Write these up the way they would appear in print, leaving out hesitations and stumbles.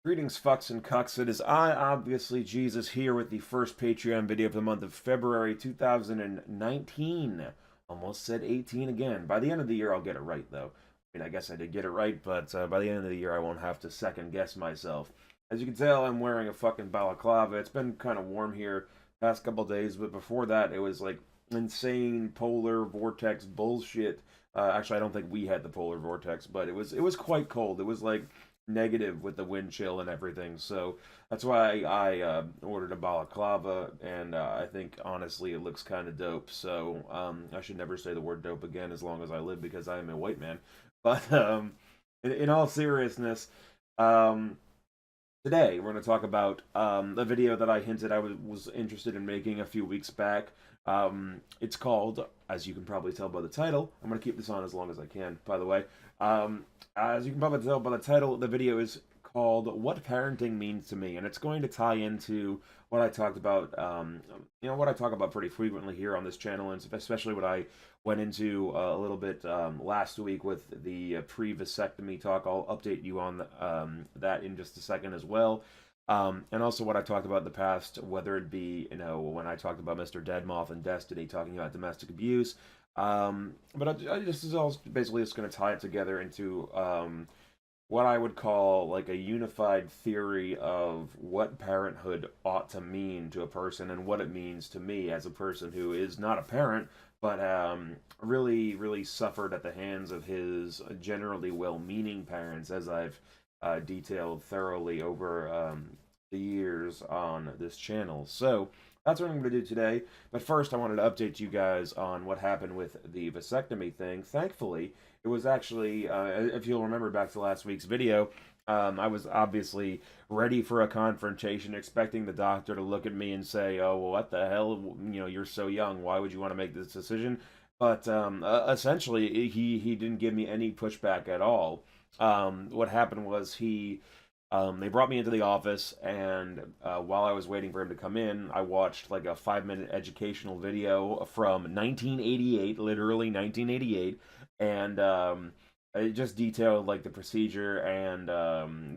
Greetings, fucks and cucks. It is I, obviously Jesus, here with the first Patreon video of the month of February 2019. Almost said 18 again. By the end of the year, I'll get it right, though. I mean, I guess I did get it right, but by the end of the year, I won't have to second guess myself. As you can tell, I'm wearing a fucking balaclava. It's been kind of warm here past couple days, but before that, it was like insane polar vortex bullshit. Actually, I don't think we had the polar vortex, but it was quite cold. It was like negative with the wind chill and everything. So that's why I ordered a balaclava, and I think honestly it looks kind of dope. So I should never say the word dope again as long as I live because I am a white man. But in all seriousness, um, today we're going to talk about the video that I hinted I was interested in making a few weeks back. It's called, as you can probably tell by the title, I'm going to keep this on as long as I can, by the way. As you can probably tell by the title, the video is called What Parenting Means to Me, and it's going to tie into what I talked about, what I talk about pretty frequently here on this channel, and especially what I went into a little bit last week with the pre-vasectomy talk. I'll update you on that in just a second as well. And also what I talked about in the past, whether it be, when I talked about Mr. Deadmoth and Destiny talking about domestic abuse. But I just is all basically just going to tie it together into what I would call like a unified theory of what parenthood ought to mean to a person and what it means to me as a person who is not a parent, but really, really suffered at the hands of his generally well-meaning parents, as I've detailed thoroughly over the years on this channel. So that's what I'm going to do today. But first, I wanted to update you guys on what happened with the vasectomy thing. Thankfully, it was actually, if you'll remember back to last week's video, I was obviously ready for a confrontation, expecting the doctor to look at me and say, "Oh, well, what the hell? You're so young. Why would you want to make this decision?" But essentially, he didn't give me any pushback at all. What happened was they brought me into the office, and while I was waiting for him to come in, I watched like a 5 minute educational video from 1988, literally 1988, and it just detailed like the procedure and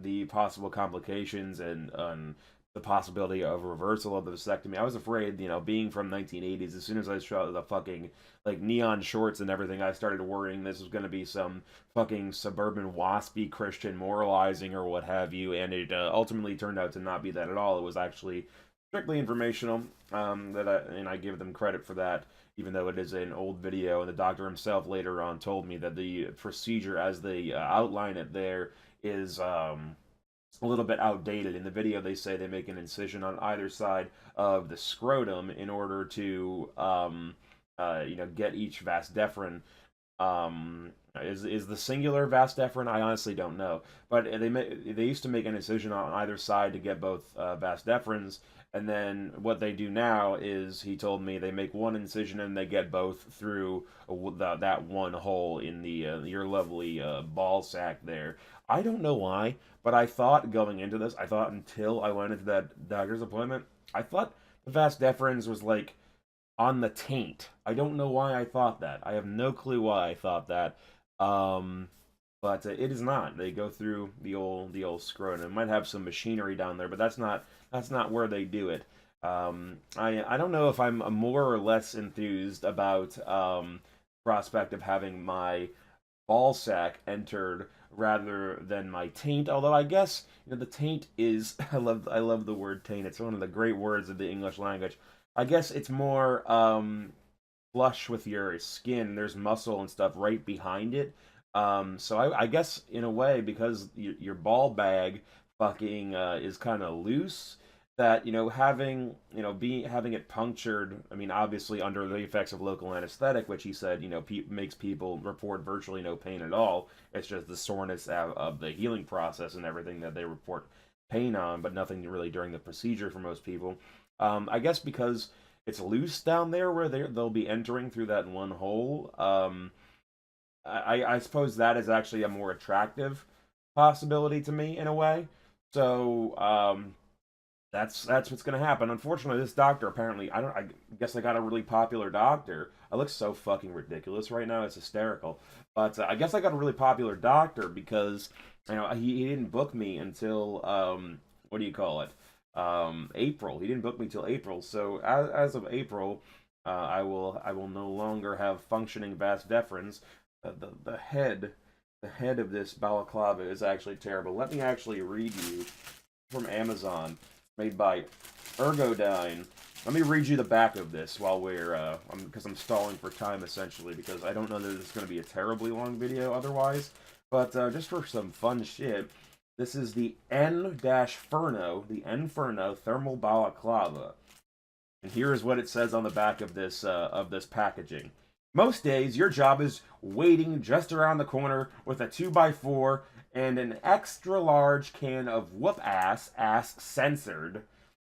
the possible complications and the possibility of reversal of the vasectomy. I was afraid, being from 1980s, as soon as I saw the fucking like neon shorts and everything, I started worrying this was going to be some fucking suburban waspy Christian moralizing or what have you, and it ultimately turned out to not be that at all. It was actually strictly informational. And I give them credit for that, even though it is an old video. And the doctor himself later on told me that the procedure, as they outline it there, is a little bit outdated. In the video, they say they make an incision on either side of the scrotum in order to, get each vas deferens. Is the singular vas deferens? I honestly don't know, but they used to make an incision on either side to get both vas deferens, and then what they do now is, he told me, they make one incision and they get both through that one hole in the your lovely ball sack there. I don't know why, but I thought going into this, I thought until I went into that doctor's appointment, I thought the vas deferens was like on the taint. I don't know why I thought that. I have no clue why I thought that. Um, but it is not. They go through the old scrotum. It might have some machinery down there, but that's not where they do it. I don't know if I'm more or less enthused about prospect of having my ball sack entered rather than my taint. Although I guess the taint is I love the word taint. It's one of the great words of the English language. I guess it's more flush with your skin. There's muscle and stuff right behind it. So I guess in a way, because your ball bag fucking is kind of loose, that having it punctured. I mean, obviously under the effects of local anesthetic, which he said makes people report virtually no pain at all. It's just the soreness of the healing process and everything that they report pain on, but nothing really during the procedure for most people. I guess because it's loose down there where they'll be entering through that one hole. I suppose that is actually a more attractive possibility to me in a way. So that's what's gonna happen. Unfortunately, this doctor apparently I guess I got a really popular doctor. I look so fucking ridiculous right now. It's hysterical. But I guess I got a really popular doctor because he didn't book me until what do you call it? April. He didn't book me till April. So as of April, I will no longer have functioning vas deferens. The head of this balaclava is actually terrible. Let me actually read you from Amazon, made by Ergodyne. Let me read you the back of this while because I'm stalling for time essentially, because I don't know that it's going to be a terribly long video otherwise. But just for some fun shit, this is the N-Furno, the N-Furno Thermal Balaclava. And here is what it says on the back of this packaging. Most days, your job is waiting just around the corner with a 2x4 and an extra large can of whoop ass censored.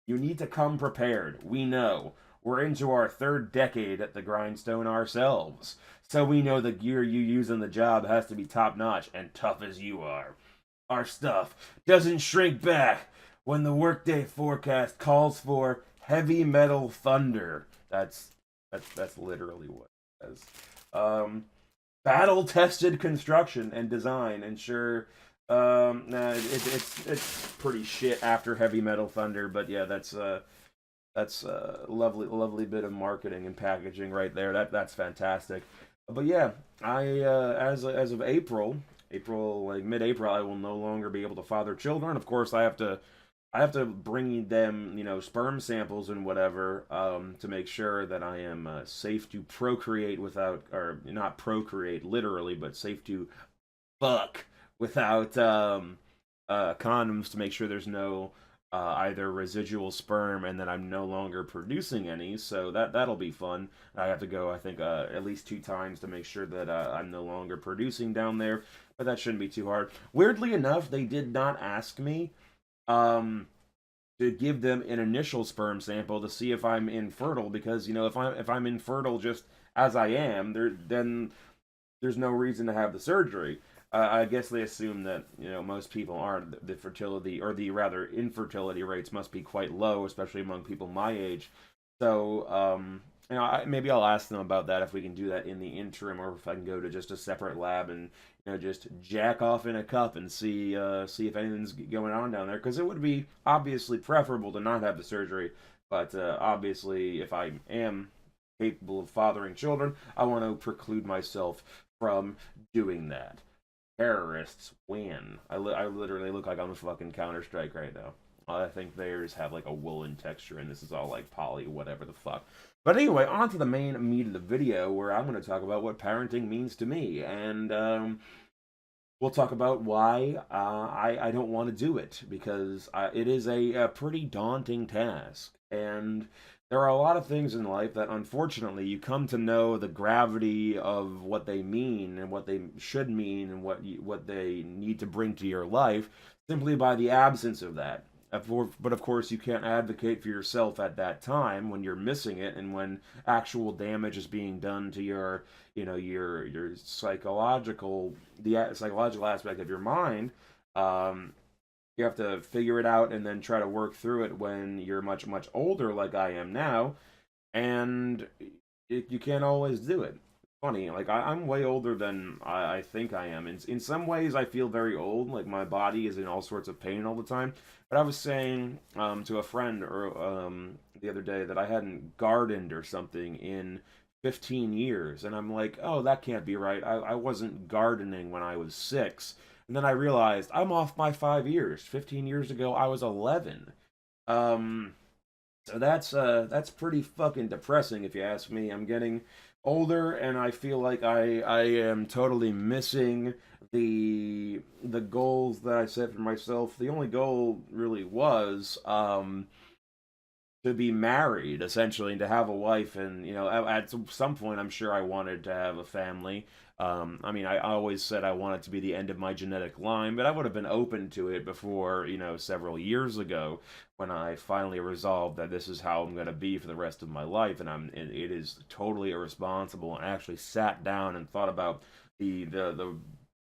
You need to come prepared. We know. We're into our third decade at the grindstone ourselves. So we know the gear you use on the job has to be top notch and tough as you are. Our stuff doesn't shrink back when the workday forecast calls for heavy metal thunder. That's literally what it says. Battle tested construction and design ensure nah, it's pretty shit after Heavy Metal Thunder, but yeah, that's a lovely bit of marketing and packaging right there. That's fantastic. But yeah, I as of April like mid-April, I will no longer be able to father children. Of course, I have to bring them, sperm samples and whatever, to make sure that I am safe to procreate without, or not procreate literally, but safe to fuck without condoms, to make sure there's no either residual sperm and that I'm no longer producing any. So that'll be fun. I have to go, I think, at least 2 times to make sure that I'm no longer producing down there. But that shouldn't be too hard. Weirdly enough, they did not ask me um, to give them an initial sperm sample to see if I'm infertile, because if I'm infertile just as I am, then there's no reason to have the surgery. I guess they assume that most people aren't. The fertility, or the rather infertility rates must be quite low, especially among people my age. So maybe I'll ask them about that, if we can do that in the interim, or if I can go to just a separate lab and just jack off in a cup and see if anything's going on down there. Because it would be obviously preferable to not have the surgery, but obviously if I am capable of fathering children, I want to preclude myself from doing that. Terrorists win. I literally look like I'm a fucking Counter-Strike right now. I think theirs have like a woolen texture, and this is all like poly, whatever the fuck. But anyway, on to the main meat of the video, where I'm going to talk about what parenting means to me, and we'll talk about why I don't want to do it, because it is a pretty daunting task, and there are a lot of things in life that unfortunately you come to know the gravity of what they mean and what they should mean and what they need to bring to your life, simply by the absence of that. But of course, you can't advocate for yourself at that time when you're missing it, and when actual damage is being done to your psychological aspect of your mind. Um, you have to figure it out and then try to work through it when you're much older, like I am now, and you can't always do it. Funny, like I'm way older than I think I am. In some ways, I feel very old. Like my body is in all sorts of pain all the time. But I was saying to a friend the other day that I hadn't gardened or something in 15 years, and I'm like, oh, that can't be right. I wasn't gardening when I was 6. And then I realized I'm off by 5 years. 15 years ago, I was 11. Um, so that's pretty fucking depressing, if you ask me. I'm getting older, and I feel like I am totally missing the goals that I set for myself. The only goal really was to be married, essentially, and to have a wife. And at some point, I'm sure I wanted to have a family. I mean, I always said I wanted to be the end of my genetic line, but I would have been open to it before, several years ago, when I finally resolved that this is how I'm going to be for the rest of my life. And it is totally irresponsible, and I actually sat down and thought about the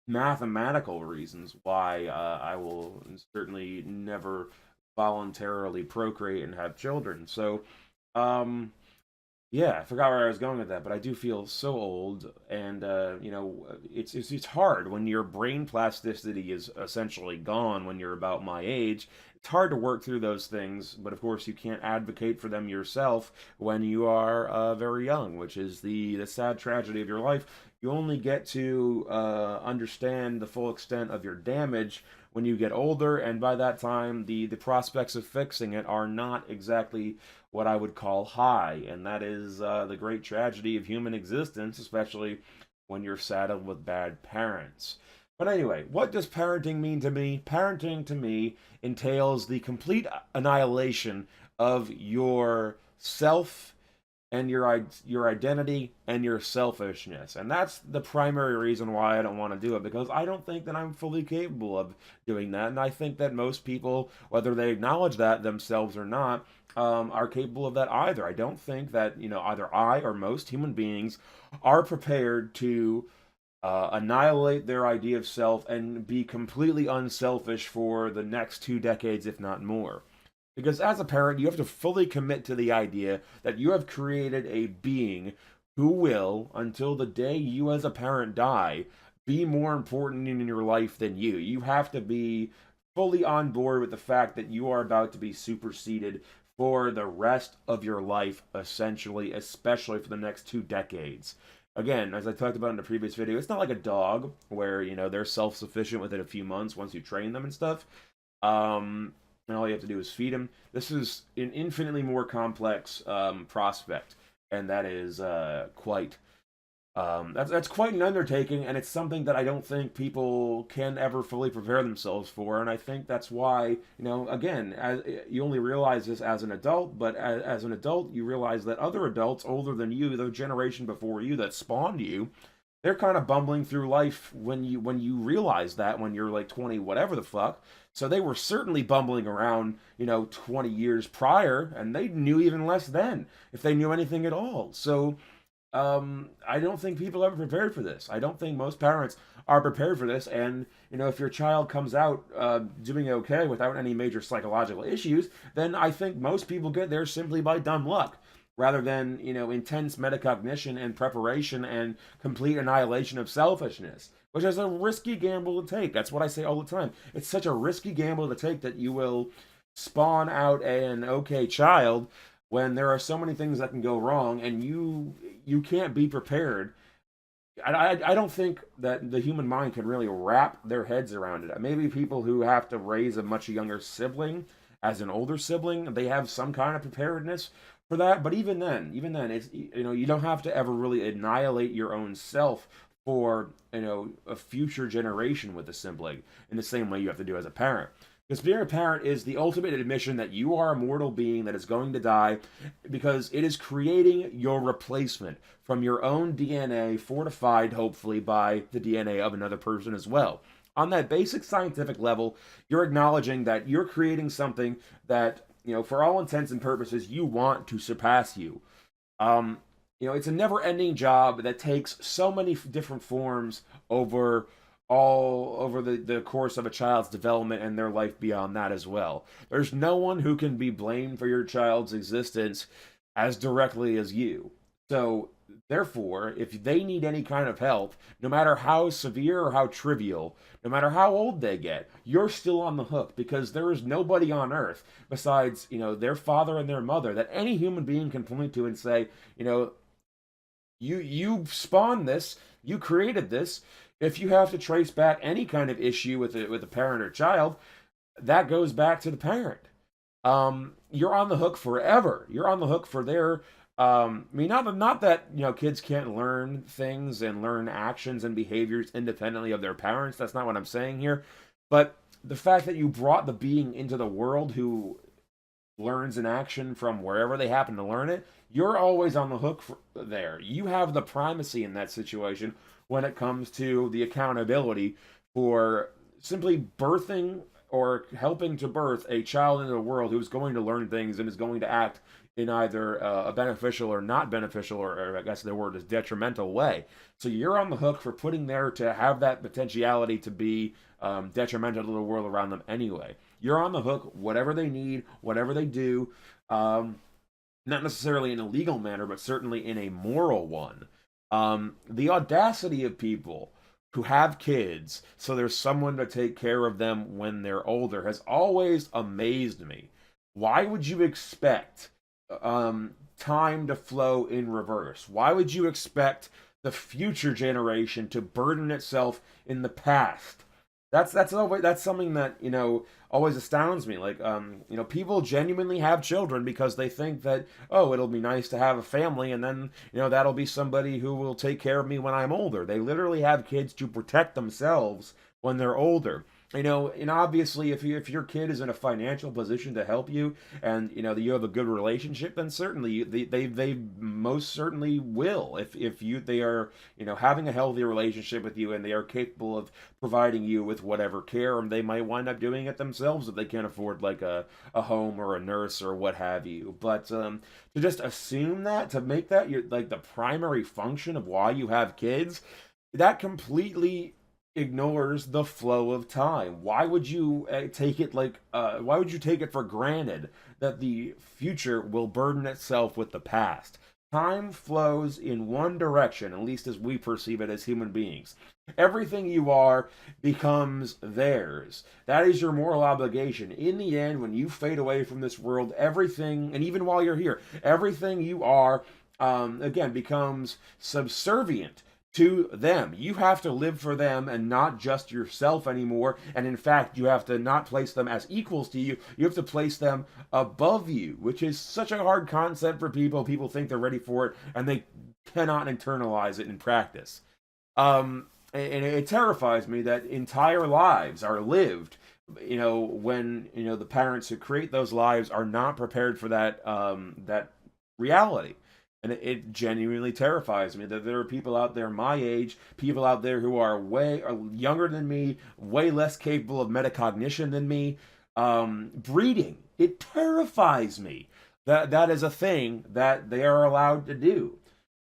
mathematical reasons why I will certainly never voluntarily procreate and have children. So, um, yeah, I forgot where I was going with that, but I do feel so old, and it's hard when your brain plasticity is essentially gone when you're about my age. It's hard to work through those things, but of course you can't advocate for them yourself when you are very young, which is the sad tragedy of your life. You only get to understand the full extent of your damage when you get older, and by that time, the prospects of fixing it are not exactly what I would call high, and that is the great tragedy of human existence, especially when you're saddled with bad parents. But anyway, what does parenting mean to me? Parenting to me entails the complete annihilation of your self and your identity and your selfishness. And that's the primary reason why I don't want to do it, because I don't think that I'm fully capable of doing that. And I think that most people, whether they acknowledge that themselves or not, are capable of that either. I don't think that, either I or most human beings are prepared to annihilate their idea of self and be completely unselfish for the next 2 decades, if not more. Because as a parent, you have to fully commit to the idea that you have created a being who will, until the day you as a parent die, be more important in your life than you. You have to be fully on board with the fact that you are about to be superseded for the rest of your life, essentially, especially for the next 2 decades. Again, as I talked about in the previous video, it's not like a dog where, they're self-sufficient within a few months once you train them and stuff. And all you have to do is feed them. This is an infinitely more complex prospect, and that is that's quite an undertaking, and it's something that I don't think people can ever fully prepare themselves for. And I think that's why, again, you only realize this as an adult, but as an adult, you realize that other adults older than you, the generation before you that spawned you, they're kind of bumbling through life when you realize that when you're like 20 whatever the fuck. So they were certainly bumbling around 20 years prior, and they knew even less then, if they knew anything at all. So I don't think people are prepared for this. I don't think most parents are prepared for this. And if your child comes out doing okay without any major psychological issues, then I think most people get there simply by dumb luck, rather than intense metacognition and preparation and complete annihilation of selfishness, which is a risky gamble to take. That's what I say all the time. It's such a risky gamble to take that you will spawn out an okay child when there are so many things that can go wrong, and you can't be prepared. I don't think that the human mind can really wrap their heads around it. Maybe people who have to raise a much younger sibling as an older sibling, they have some kind of preparedness for that. But even then, it's you don't have to ever really annihilate your own self for a future generation with a sibling in the same way you have to do as a parent. Because being a parent is the ultimate admission that you are a mortal being that is going to die, because it is creating your replacement from your own DNA, fortified hopefully by the DNA of another person as well. On that basic scientific level, you're acknowledging that you're creating something that, for all intents and purposes, you want to surpass you. It's a never-ending job that takes so many different forms all over the course of a child's development and their life beyond that as well. There's no one who can be blamed for your child's existence as directly as you. So, therefore, if they need any kind of help, no matter how severe or how trivial, no matter how old they get, you're still on the hook, because there is nobody on earth besides, their father and their mother that any human being can point to and say, you spawned this, you created this. If you have to trace back any kind of issue with a parent or child, that goes back to the parent. You're on the hook forever. You're on the hook for their. I mean, not that kids can't learn things and learn actions and behaviors independently of their parents. That's not what I'm saying here. But the fact that you brought the being into the world who learns an action from wherever they happen to learn it, you're always on the hook there. You have the primacy in that situation when it comes to the accountability for simply birthing or helping to birth a child into the world who's going to learn things and is going to act in either a beneficial or not beneficial, or I guess the word is detrimental way. So you're on the hook for putting there to have that potentiality to be detrimental to the world around them anyway. You're on the hook, whatever they need, whatever they do. Not necessarily in a legal manner, but certainly in a moral one. The audacity of people who have kids so there's someone to take care of them when they're older has always amazed me. Why would you expect time to flow in reverse? Why would you expect the future generation to burden itself in the past? That's something that always astounds me. Like people genuinely have children because they think that, oh, it'll be nice to have a family, and then that'll be somebody who will take care of me when I'm older. They literally have kids to protect themselves when they're older. And obviously, if your kid is in a financial position to help you, and you have a good relationship, then certainly they most certainly will. If they are having a healthy relationship with you, and they are capable of providing you with whatever care, and they might wind up doing it themselves if they can't afford like a home or a nurse or what have you. But to just assume that, to make that your like the primary function of why you have kids, that completely ignores the flow of time. Why would you take it why would you take it for granted that the future will burden itself with the past? Time flows in one direction, at least as we perceive it as human beings. Everything you are becomes theirs. That is your moral obligation. In the end, when you fade away from this world, everything, and even while you're here, everything you are, again, becomes subservient to them. You have to live for them and not just yourself anymore. And in fact, you have to not place them as equals to you. You have to place them above you, which is such a hard concept for people. People think they're ready for it, and they cannot internalize it in practice. And it terrifies me that entire lives are lived, when the parents who create those lives are not prepared for that reality. And it genuinely terrifies me that there are people out there my age, people out there who are way younger than me, way less capable of metacognition than me, breeding. It terrifies me that is a thing that they are allowed to do.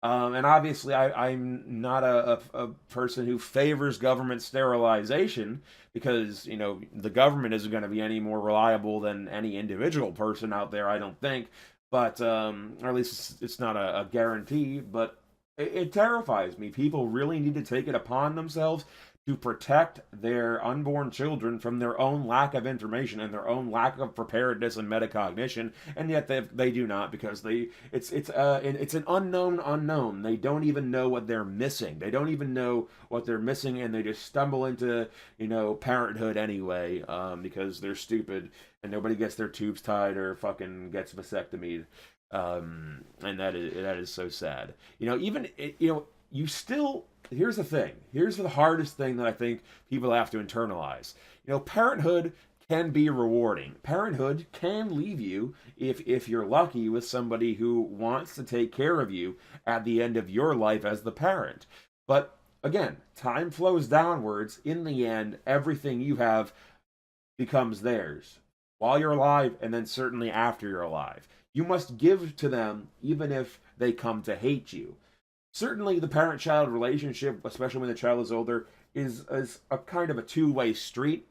And obviously, I'm not a person who favors government sterilization, because the government isn't going to be any more reliable than any individual person out there, I don't think. But or at least it's not a guarantee. But it terrifies me. People really need to take it upon themselves to protect their unborn children from their own lack of information and their own lack of preparedness and metacognition, and yet they do not, because it's an unknown unknown. They don't even know what they're missing. They don't even know what they're missing, and they just stumble into parenthood anyway, because they're stupid and nobody gets their tubes tied or fucking gets vasectomied, and that is so sad. You still, here's the thing. Here's the hardest thing that I think people have to internalize. Parenthood can be rewarding. Parenthood can leave you, if you're lucky, with somebody who wants to take care of you at the end of your life as the parent. But again, time flows downwards. In the end, everything you have becomes theirs while you're alive, and then certainly after you're alive. You must give to them even if they come to hate you. Certainly, the parent-child relationship, especially when the child is older, is a kind of a two-way street.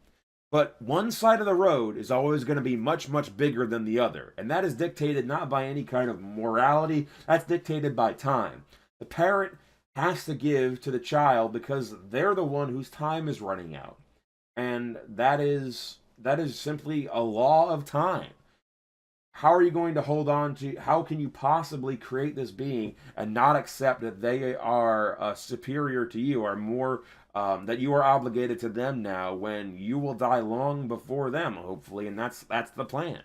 But one side of the road is always going to be much, much bigger than the other. And that is dictated not by any kind of morality. That's dictated by time. The parent has to give to the child because they're the one whose time is running out. And that is simply a law of time. How are you going to hold on to, how can you possibly create this being and not accept that they are superior to you, or more, that you are obligated to them now, when you will die long before them, hopefully, and that's the plan.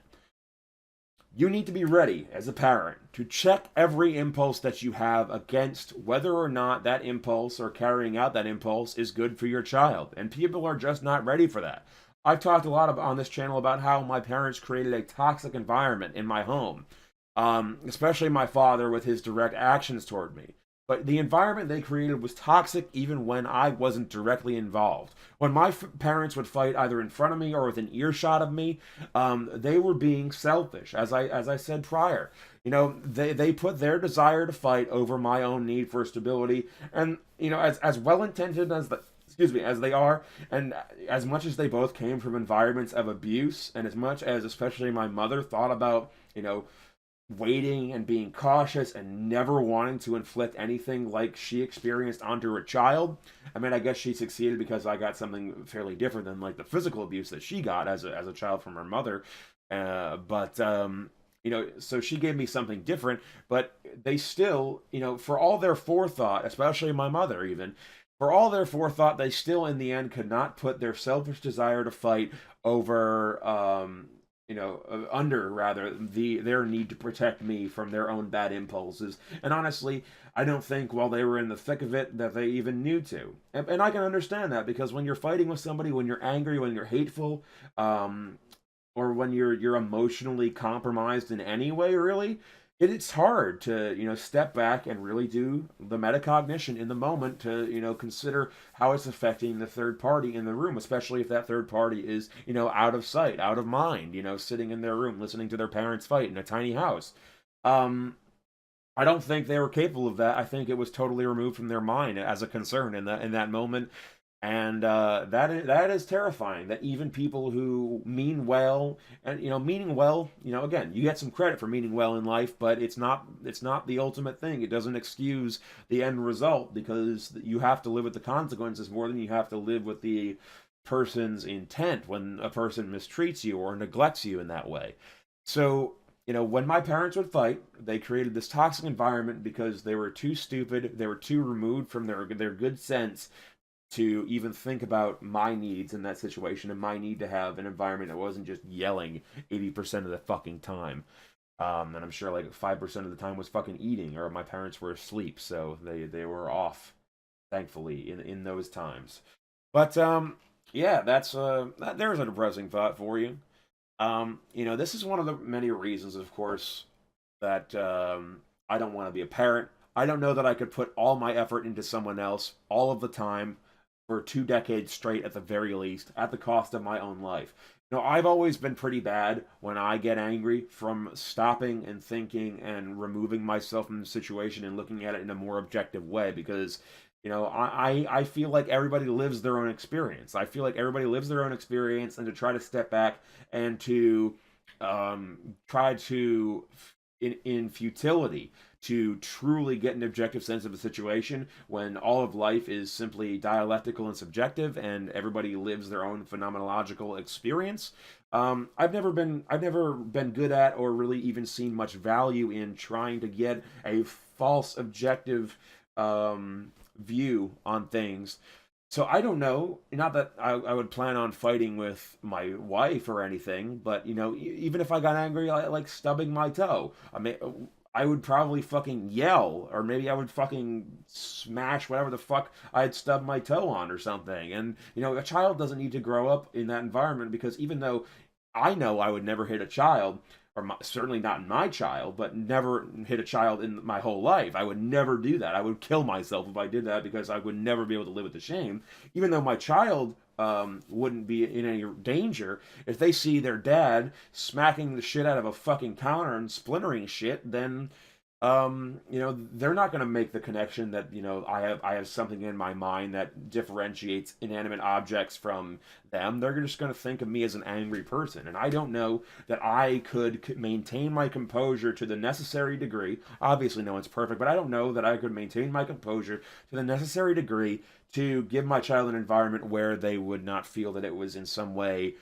You need to be ready as a parent to check every impulse that you have against whether or not that impulse or carrying out that impulse is good for your child. And people are just not ready for that. I've talked a lot on this channel about how my parents created a toxic environment in my home, especially my father with his direct actions toward me. But the environment they created was toxic even when I wasn't directly involved. When my parents would fight either in front of me or within earshot of me, they were being selfish, as I said prior. They put their desire to fight over my own need for stability. And as well intentioned as excuse me, as they are, and as much as they both came from environments of abuse, and as much as especially my mother thought about, waiting and being cautious and never wanting to inflict anything like she experienced onto her child. I mean, I guess she succeeded because I got something fairly different than like the physical abuse that she got as a child from her mother. But so she gave me something different, but they still, for all their forethought, especially my mother, even for all their forethought, they still, in the end, could not put their selfish desire to fight over, under rather their need to protect me from their own bad impulses. And honestly, I don't think while they were in the thick of it that they even knew to. And I can understand that because when you're fighting with somebody, when you're angry, when you're hateful, or when you're emotionally compromised in any way, really, it's hard to step back and really do the metacognition in the moment to consider how it's affecting the third party in the room, especially if that third party is out of sight, out of mind, sitting in their room listening to their parents fight in a tiny house. I don't think they were capable of that. I think it was totally removed from their mind as a concern in that moment. And that is terrifying. That even people who mean well, and meaning well, again, you get some credit for meaning well in life, but it's not the ultimate thing. It doesn't excuse the end result because you have to live with the consequences more than you have to live with the person's intent when a person mistreats you or neglects you in that way. So when my parents would fight, they created this toxic environment because they were too stupid, they were too removed from their good sense to even think about my needs in that situation and my need to have an environment that wasn't just yelling 80% of the fucking time. And I'm sure like 5% of the time was fucking eating or my parents were asleep, so they were off, thankfully, in those times. But yeah, there's a depressing thought for you. This is one of the many reasons, of course, that I don't want to be a parent. I don't know that I could put all my effort into someone else all of the time for 2 decades straight at the very least, at the cost of my own life. I've always been pretty bad when I get angry from stopping and thinking and removing myself from the situation and looking at it in a more objective way because I feel like everybody lives their own experience. I feel like everybody lives their own experience, and to try to step back and to try to, in futility, to truly get an objective sense of a situation when all of life is simply dialectical and subjective and everybody lives their own phenomenological experience. I've never been good at or really even seen much value in trying to get a false objective view on things. So I don't know. Not that I would plan on fighting with my wife or anything, but even if I got angry, like stubbing my toe, I mean, I would probably fucking yell, or maybe I would fucking smash whatever the fuck I had stubbed my toe on or something. And a child doesn't need to grow up in that environment because even though I know I would never hit a child, or certainly not in my child, but never hit a child in my whole life. I would never do that. I would kill myself if I did that because I would never be able to live with the shame. Even though my child wouldn't be in any danger, if they see their dad smacking the shit out of a fucking counter and splintering shit, then they're not going to make the connection that I have something in my mind that differentiates inanimate objects from them. They're just going to think of me as an angry person, and I don't know that I could maintain my composure to the necessary degree. Obviously, no one's perfect, but I don't know that I could maintain my composure to the necessary degree to give my child an environment where they would not feel that it was in some way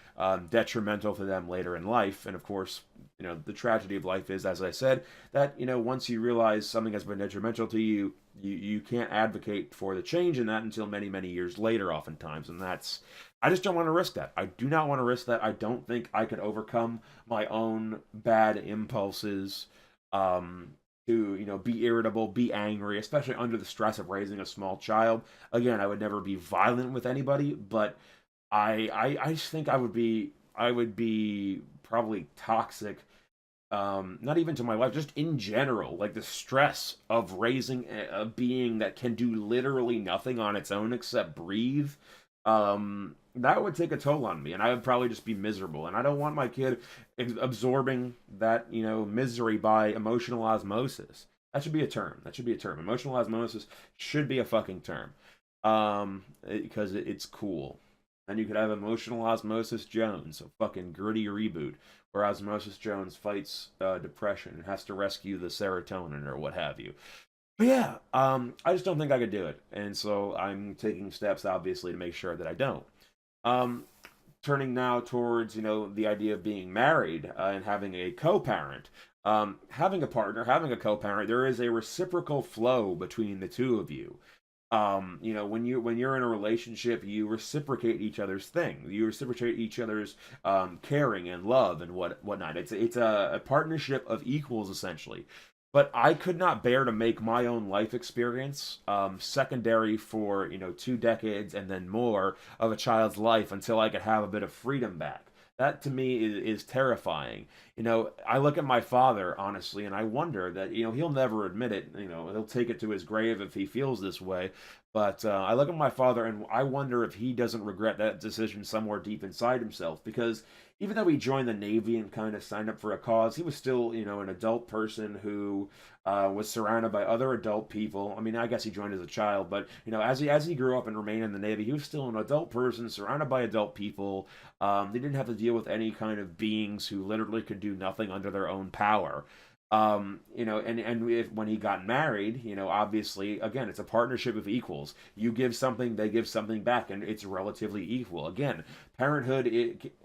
detrimental to them later in life. And of course, the tragedy of life is, as I said, that once you realize something has been detrimental to you, you can't advocate for the change in that until many, many years later, oftentimes. And I just don't want to risk that. I do not want to risk that. I don't think I could overcome my own bad impulses to be irritable, be angry, especially under the stress of raising a small child. Again, I would never be violent with anybody, but I just think I would be probably toxic, not even to my wife, just in general, like the stress of raising a being that can do literally nothing on its own except breathe. That would take a toll on me, and I would probably just be miserable. And I don't want my kid absorbing that misery by emotional osmosis. That should be a term. That should be a term. Emotional osmosis should be a fucking term. because it's cool. And you could have Emotional Osmosis Jones, a fucking gritty reboot, where Osmosis Jones fights depression and has to rescue the serotonin or what have you. But yeah, I just don't think I could do it, and so I'm taking steps, obviously, to make sure that I don't. Um, Turning now towards the idea of being married and having a co-parent, having a partner, having a co-parent, there is a reciprocal flow between the two of you. When you're in a relationship, you reciprocate each other's thing. You reciprocate each other's caring and love and whatnot. It's a partnership of equals essentially. But I could not bear to make my own life experience secondary for 2 decades and then more of a child's life until I could have a bit of freedom back. That to me is terrifying. I look at my father honestly, and I wonder that he'll never admit it. He'll take it to his grave if he feels this way. But I look at my father, and I wonder if he doesn't regret that decision somewhere deep inside himself. Because even though he joined the Navy and kind of signed up for a cause, he was still, an adult person who was surrounded by other adult people. I mean, I guess he joined as a child, but as he grew up and remained in the Navy, he was still an adult person surrounded by adult people. They didn't have to deal with any kind of beings who literally could do nothing under their own power. And when he got married, obviously, again, it's a partnership of equals. You give something, they give something back, and it's relatively equal. Again, parenthood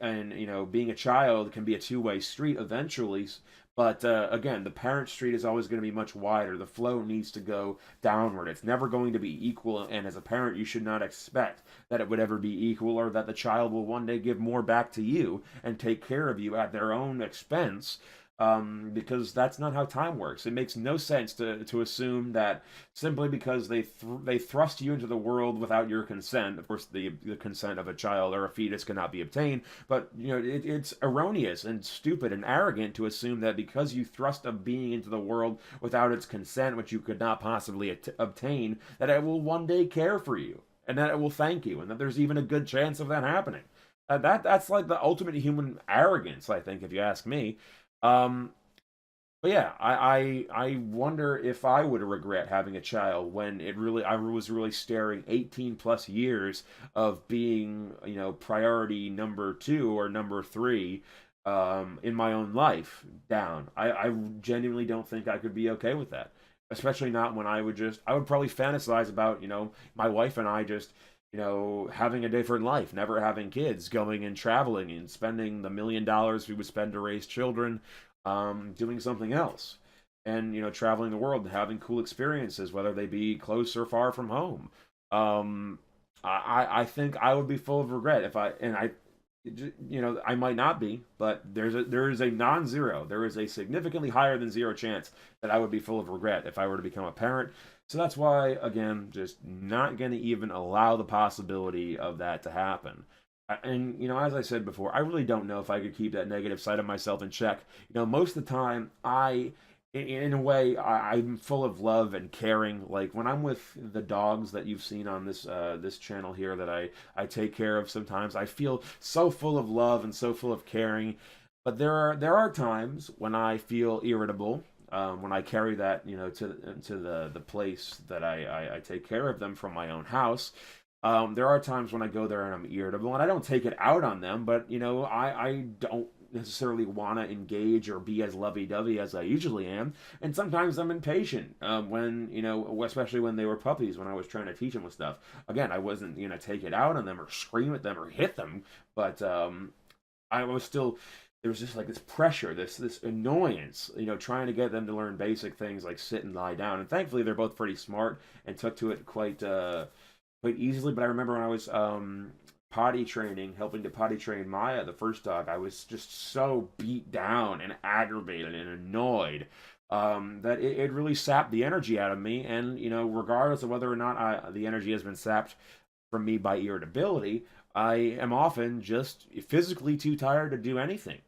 and being a child can be a two-way street eventually. But again, the parent street is always going to be much wider. The flow needs to go downward. It's never going to be equal. And as a parent, you should not expect that it would ever be equal or that the child will one day give more back to you and take care of you at their own expense, because that's not how time works. It makes no sense to assume that simply because they thrust you into the world without your consent. Of course, the consent of a child or a fetus cannot be obtained, but it's erroneous and stupid and arrogant to assume that because you thrust a being into the world without its consent, which you could not possibly obtain, that it will one day care for you and that it will thank you and that there's even a good chance of that happening. That's like the ultimate human arrogance, I think, if you ask me. Um, but yeah, I wonder if I would regret having a child when I was really staring 18 plus years of being priority number two or number three in my own life down. I genuinely don't think I could be okay with that. Especially not when I would probably fantasize about, my wife and I just, having a different life, never having kids, going and traveling and spending the $1 million we would spend to raise children, doing something else. And, traveling the world and having cool experiences, whether they be close or far from home. Um, I think I would be full of regret if I might not be, but there is a non-zero. There is a significantly higher than zero chance that I would be full of regret if I were to become a parent. So that's why, again, just not going to even allow the possibility of that to happen. And as I said before, I really don't know if I could keep that negative side of myself in check. Most of the time, in a way, I'm full of love and caring. Like when I'm with the dogs that you've seen on this channel here that I take care of sometimes, I feel so full of love and so full of caring. But there are times when I feel irritable. When I carry that, to the place that I take care of them from my own house. There are times when I go there and I'm irritable, and I don't take it out on them, but I don't necessarily want to engage or be as lovey-dovey as I usually am, and sometimes I'm impatient. When especially when they were puppies, when I was trying to teach them with stuff. Again, I wasn't take it out on them or scream at them or hit them, but I was still. There was just like this pressure, this annoyance, trying to get them to learn basic things like sit and lie down. And thankfully, they're both pretty smart and took to it quite easily. But I remember when I was potty training, helping to potty train Maya, the first dog, I was just so beat down and aggravated and annoyed, that it really sapped the energy out of me. And regardless of whether or not the energy has been sapped from me by irritability, I am often just physically too tired to do anything.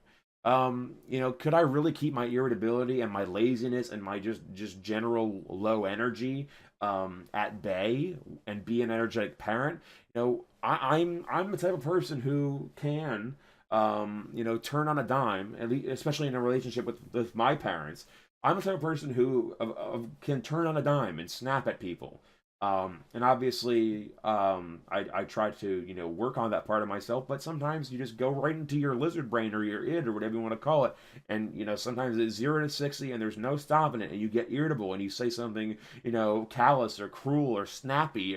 Could I really keep my irritability and my laziness and my just general low energy at bay and be an energetic parent? I'm the type of person who can turn on a dime, at least, especially in a relationship with my parents. I'm the type of person who can turn on a dime and snap at people. And obviously, I try to, work on that part of myself, but sometimes you just go right into your lizard brain or your id or whatever you want to call it. And, sometimes it's 0 to 60 and there's no stopping it and you get irritable and you say something, callous or cruel or snappy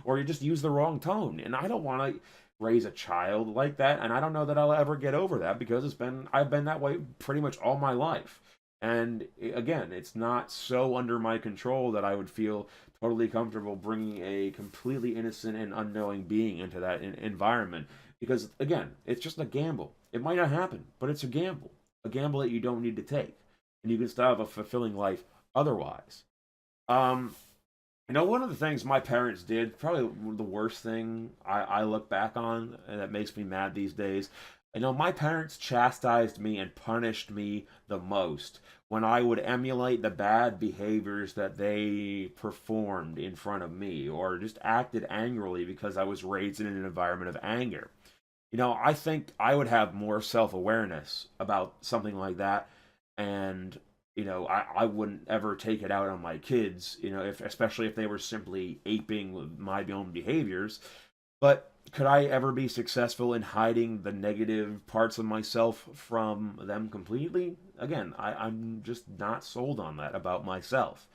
or you just use the wrong tone. And I don't want to raise a child like that. And I don't know that I'll ever get over that because I've been that way pretty much all my life. And again, it's not so under my control that I would feel totally comfortable bringing a completely innocent and unknowing being into that environment because again it's just a gamble. It might not happen, but it's a gamble that you don't need to take, and you can still have a fulfilling life otherwise. um one of the things my parents did, probably the worst thing I look back on, and that makes me mad these days. My parents chastised me and punished me the most when I would emulate the bad behaviors that they performed in front of me, or just acted angrily because I was raised in an environment of anger. I think I would have more self awareness about something like that, and I wouldn't ever take it out on my kids, if especially if they were simply aping my own behaviors. But could I ever be successful in hiding the negative parts of myself from them completely? Again, I'm just not sold on that about myself.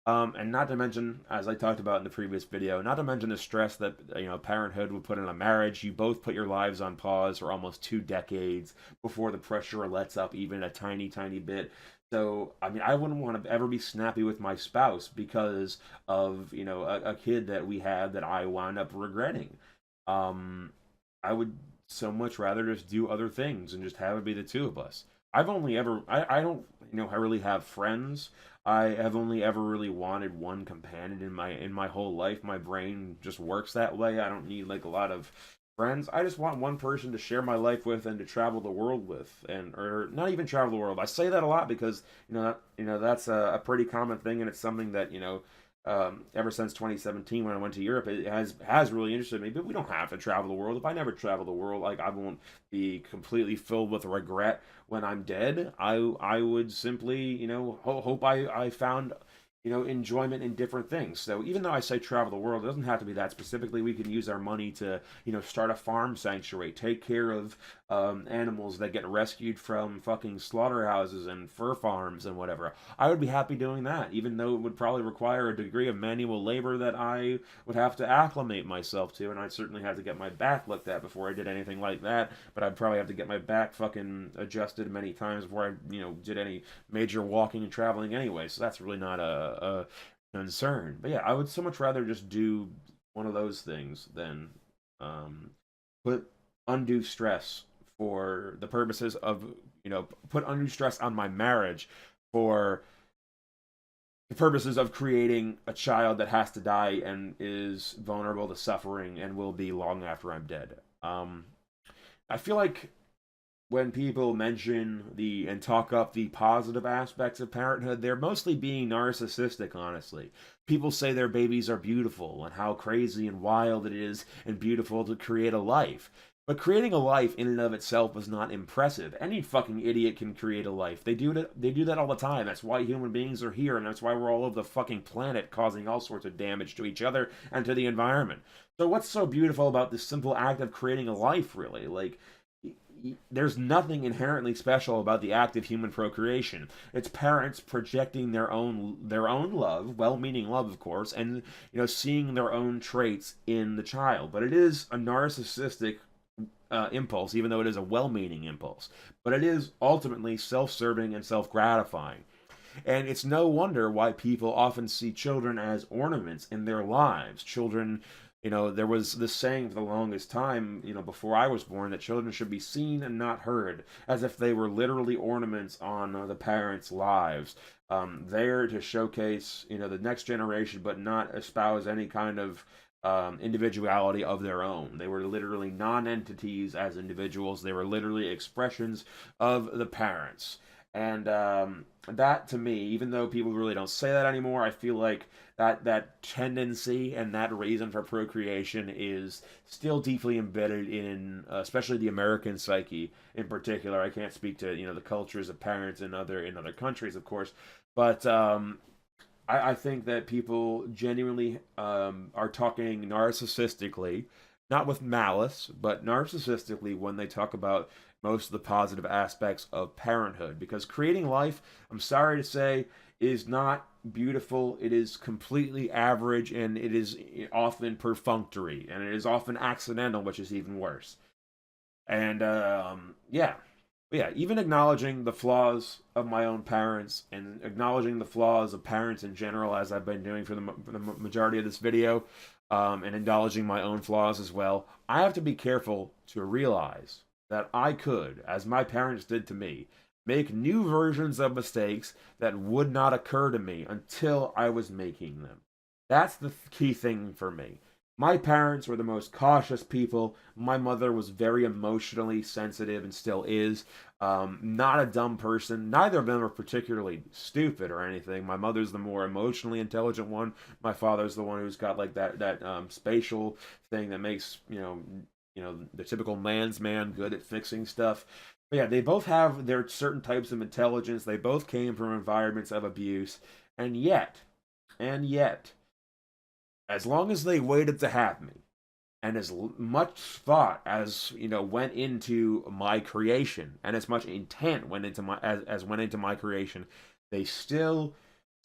And not to mention, as I talked about in the previous video, not to mention the stress that parenthood would put in a marriage. You both put your lives on pause for almost 2 decades before the pressure lets up even a tiny, tiny bit. So, I mean, I wouldn't want to ever be snappy with my spouse because of a kid that we had that I wound up regretting. Um, I would so much rather just do other things and just have it be the two of us. I don't I really have friends. I have only ever really wanted one companion in my whole life. My brain just works that way. I don't need like a lot of friends. I just want one person to share my life with and to travel the world with, and or not even travel the world. I say that a lot because that's a pretty common thing, and it's something that ever since 2017 when I went to Europe, it has really interested me. But we don't have to travel the world. If I never travel the world, like I won't be completely filled with regret when I'm dead. I would simply hope I found enjoyment in different things. So even though I say travel the world, it doesn't have to be that specifically. We can use our money to start a farm sanctuary, take care of animals that get rescued from fucking slaughterhouses and fur farms and whatever. I would be happy doing that, even though it would probably require a degree of manual labor that I would have to acclimate myself to, and I'd certainly have to get my back looked at before I did anything like that. But I'd probably have to get my back fucking adjusted many times before I did any major walking and traveling anyway. So that's really not a concern. But yeah, I would so much rather just do one of those things than put undue stress for the purposes of put undue stress on my marriage for the purposes of creating a child that has to die and is vulnerable to suffering and will be long after I'm dead. I feel like when people mention the and talk up the positive aspects of parenthood, they're mostly being narcissistic, honestly. People say their babies are beautiful and how crazy and wild it is and beautiful to create a life. But creating a life in and of itself is not impressive. Any fucking idiot can create a life. They do that all the time. That's why human beings are here, and that's why we're all over the fucking planet causing all sorts of damage to each other and to the environment. So what's so beautiful about this simple act of creating a life, really? Like, there's nothing inherently special about the act of human procreation. It's parents projecting their own love, well-meaning love, of course, and seeing their own traits in the child. But it is a narcissistic impulse, even though it is a well-meaning impulse. But it is ultimately self-serving and self-gratifying. And it's no wonder why people often see children as ornaments in their lives. Children, there was this saying for the longest time, before I was born, that children should be seen and not heard, as if they were literally ornaments on the parents' lives, there to showcase, the next generation, but not espouse any kind of individuality of their own. They were literally non-entities as individuals. They were literally expressions of the parents. And that to me, even though people really don't say that anymore, I feel like that tendency and that reason for procreation is still deeply embedded in, especially the American psyche in particular. I can't speak to the cultures of parents in other countries, of course, but I think that people genuinely are talking narcissistically, not with malice, but narcissistically when they talk about most of the positive aspects of parenthood. Because creating life, I'm sorry to say, is not beautiful. It is completely average, and it is often perfunctory, and it is often accidental, which is even worse. And yeah, yeah, even acknowledging the flaws of my own parents and acknowledging the flaws of parents in general, as I've been doing for the majority of this video, and acknowledging my own flaws as well, I have to be careful to realize that I could, as my parents did to me, make new versions of mistakes that would not occur to me until I was making them. That's the key thing for me. My parents were the most cautious people. My mother was very emotionally sensitive and still is. Not a dumb person. Neither of them are particularly stupid or anything. My mother's the more emotionally intelligent one. My father's the one who's got like that spatial thing that makes the typical man's man good at fixing stuff. But yeah, they both have their certain types of intelligence. They both came from environments of abuse, and yet, as long as they waited to have me, and as much thought as went into my creation, and as much intent went into my as went into my creation, they still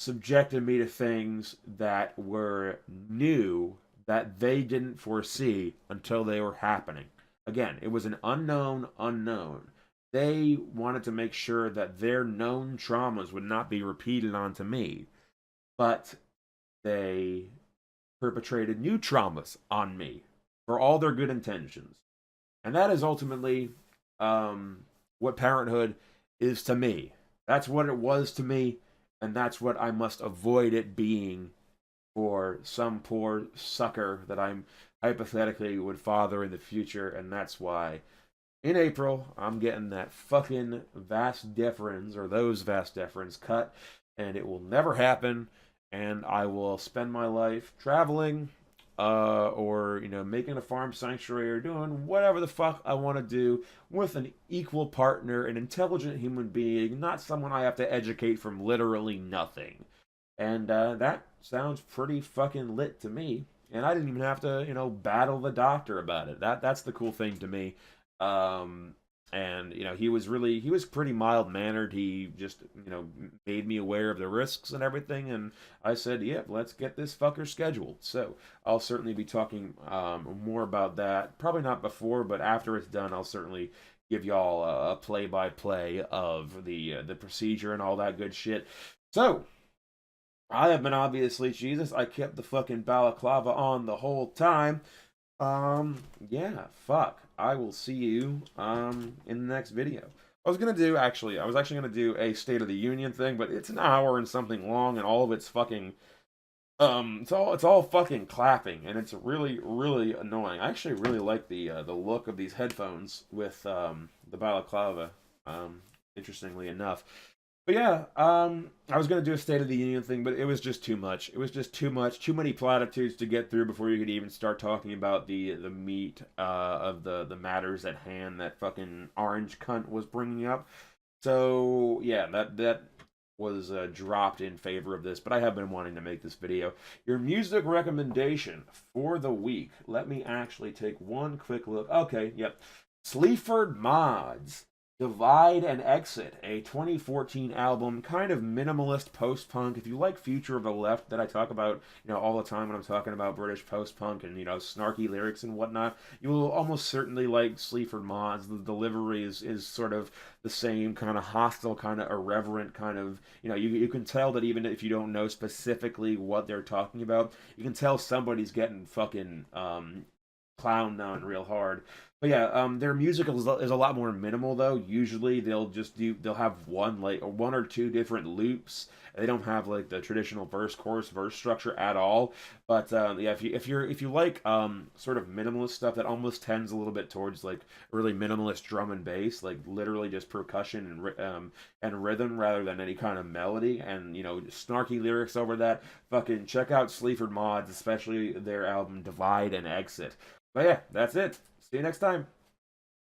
subjected me to things that were new, that they didn't foresee until they were happening. Again, it was an unknown. They wanted to make sure that their known traumas would not be repeated onto me, but they perpetrated new traumas on me for all their good intentions. And that is ultimately what parenthood is to me. That's what it was to me, and that's what I must avoid it being for some poor sucker that I'm hypothetically would father in the future. And that's why in April I'm getting that fucking vas deferens, or those vas deferens, cut, and it will never happen. And I will spend my life traveling, or making a farm sanctuary, or doing whatever the fuck I want to do with an equal partner, an intelligent human being, not someone I have to educate from literally nothing. And that sounds pretty fucking lit to me. And I didn't even have to, battle the doctor about it. That's the cool thing to me. Um, and he was pretty mild mannered. He just made me aware of the risks and everything, and I said, "Yep, let's get this fucker scheduled." So I'll certainly be talking more about that. Probably not before, but after it's done, I'll certainly give y'all a play by play of the procedure and all that good shit. So I have been obviously Jesus. I kept the fucking balaclava on the whole time. Yeah, fuck. I will see you in the next video. I was actually gonna do a State of the Union thing, but it's an hour and something long, and all of it's fucking it's all fucking clapping, and it's really really annoying. I actually really like the look of these headphones with the balaclava. Interestingly enough. But yeah, I was gonna do a State of the Union thing, but it was just too much. It was just too much, too many platitudes to get through before you could even start talking about the meat of the matters at hand that fucking orange cunt was bringing up. So yeah, that was dropped in favor of this. But I have been wanting to make this video. Your music recommendation for the week. Let me actually take one quick look. Okay, yep, Sleaford Mods. Divide and Exit, a 2014 album, kind of minimalist post-punk. If you like Future of the Left that I talk about, all the time when I'm talking about British post-punk and, snarky lyrics and whatnot, you will almost certainly like Sleaford Mods. The delivery is sort of the same, kind of hostile, kind of irreverent, kind of, you can tell that even if you don't know specifically what they're talking about, you can tell somebody's getting fucking clowned on real hard. But yeah, their music is a lot more minimal though. Usually they'll have one or two different loops. They don't have like the traditional verse chorus verse structure at all. But yeah, if you like sort of minimalist stuff that almost tends a little bit towards like really minimalist drum and bass, like literally just percussion and rhythm rather than any kind of melody, and snarky lyrics over that, fucking check out Sleaford Mods, especially their album Divide and Exit. But yeah, that's it. See you next time.